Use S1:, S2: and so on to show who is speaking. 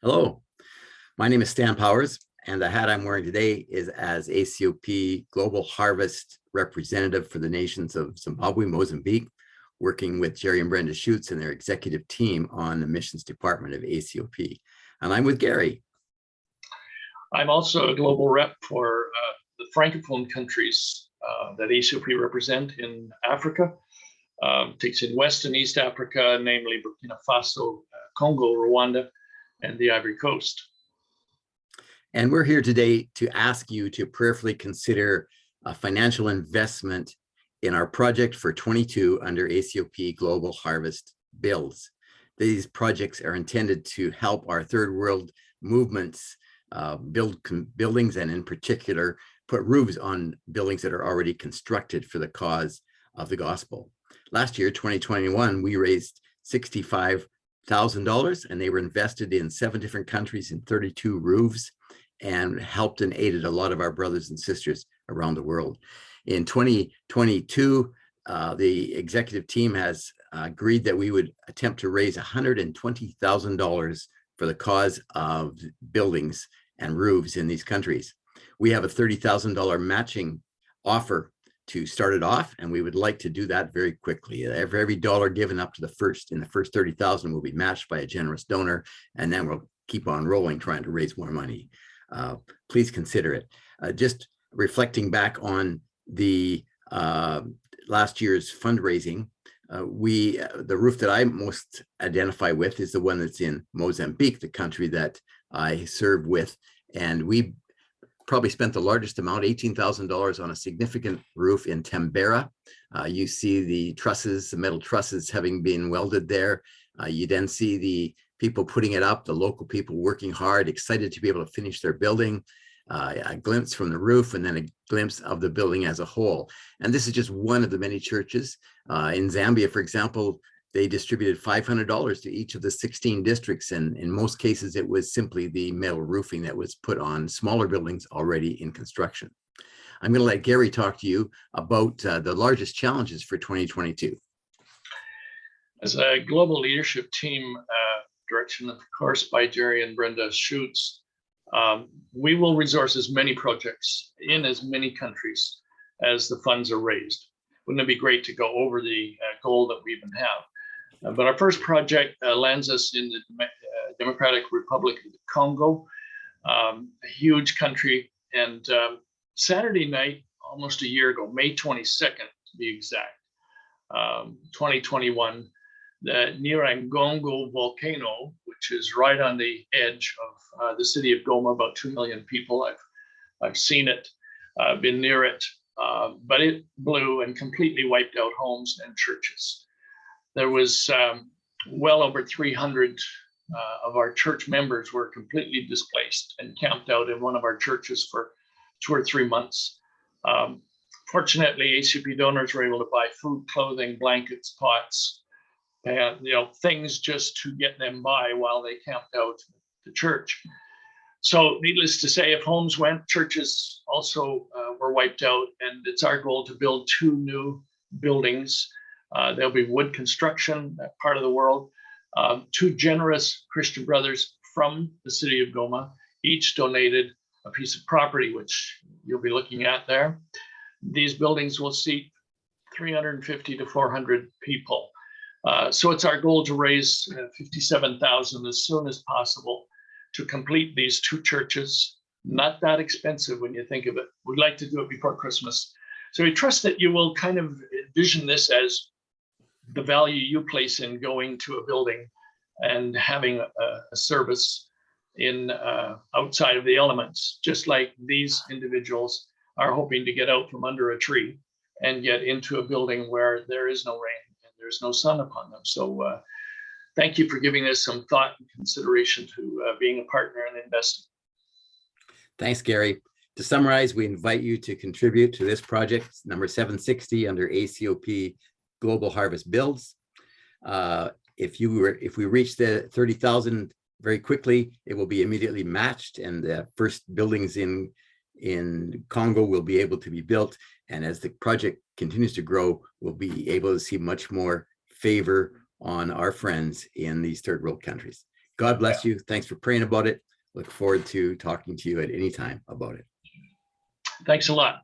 S1: Hello, my name is Stan Powers, and the hat I'm wearing today is as ACOP Global Harvest Representative for the nations of Zimbabwe, Mozambique, working with Jerry and Brenda Schutz and their executive team on the missions department of ACOP. And I'm with Gary.
S2: I'm also a global rep for the Francophone countries that ACOP represent in Africa. Takes in West and East Africa, namely Burkina Faso, Congo, Rwanda, and the Ivory Coast.
S1: And we're here today to ask you to prayerfully consider a financial investment in our project for 22 under ACOP Global Harvest Builds. These projects are intended to help our third world movements build buildings, and in particular, put roofs on buildings that are already constructed for the cause of the gospel. Last year, 2021, we raised $65,000, and they were invested in 7 different countries in 32 roofs, and helped and aided a lot of our brothers and sisters around the world. In 2022, the executive team has agreed that we would attempt to raise $120,000 for the cause of buildings and roofs in these countries. We have a $30,000 matching offer to start it off, and we would like to do that very quickly. For every dollar given up to the first 30,000 will be matched by a generous donor, and then we'll keep on rolling trying to raise more money. Please consider it. Just reflecting back on the last year's fundraising, the roof that I most identify with is the one that's in Mozambique, the country that I serve with, and we probably spent the largest amount, $18,000, on a significant roof in Tambera. You see the trusses, the metal trusses having been welded there. You then see the people putting it up, the local people working hard, excited to be able to finish their building. A glimpse from the roof, and then a glimpse of the building as a whole. And this is just one of the many churches. In Zambia, for example, they distributed $500 to each of the 16 districts, and in most cases, it was simply the metal roofing that was put on smaller buildings already in construction. I'm going to let Gary talk to you about the largest challenges for 2022.
S2: As a global leadership team, direction, of course, by Jerry and Brenda Schutz, we will resource as many projects in as many countries as the funds are raised. Wouldn't it be great to go over the goal that we even have? But our first project lands us in the Democratic Republic of the Congo, a huge country. And Saturday night, almost a year ago, May 22nd to be exact, 2021, the Nyiragongo volcano, which is right on the edge of the city of Goma, about 2 million people. I've seen it, been near it, but it blew and completely wiped out homes and churches. There was well over 300 of our church members were completely displaced and camped out in one of our churches for 2 or 3 months. Fortunately, ACP donors were able to buy food, clothing, blankets, pots, and things just to get them by while they camped out the church. So needless to say, if homes went, churches also were wiped out, and it's our goal to build 2 new buildings. There'll be wood construction, that part of the world. 2 generous Christian brothers from the city of Goma each donated a piece of property, which you'll be looking at there. These buildings will seat 350 to 400 people. So it's our goal to raise $57,000 as soon as possible to complete these 2 churches. Not that expensive when you think of it. We'd like to do it before Christmas. So we trust that you will kind of envision this as the value you place in going to a building and having a service in outside of the elements, just like these individuals are hoping to get out from under a tree and get into a building where there is no rain and there's no sun upon them. So thank you for giving us some thought and consideration to being a partner and investing.
S1: Thanks, Gary. To summarize, we invite you to contribute to this project, number 760 under ACOP Global Harvest Builds. If we reach the 30,000 very quickly, it will be immediately matched, and the first buildings in Congo will be able to be built. And as the project continues to grow, we'll be able to see much more favor on our friends in these third world countries. God bless you. Thanks for praying about it. Look forward to talking to you at any time about it.
S2: Thanks a lot.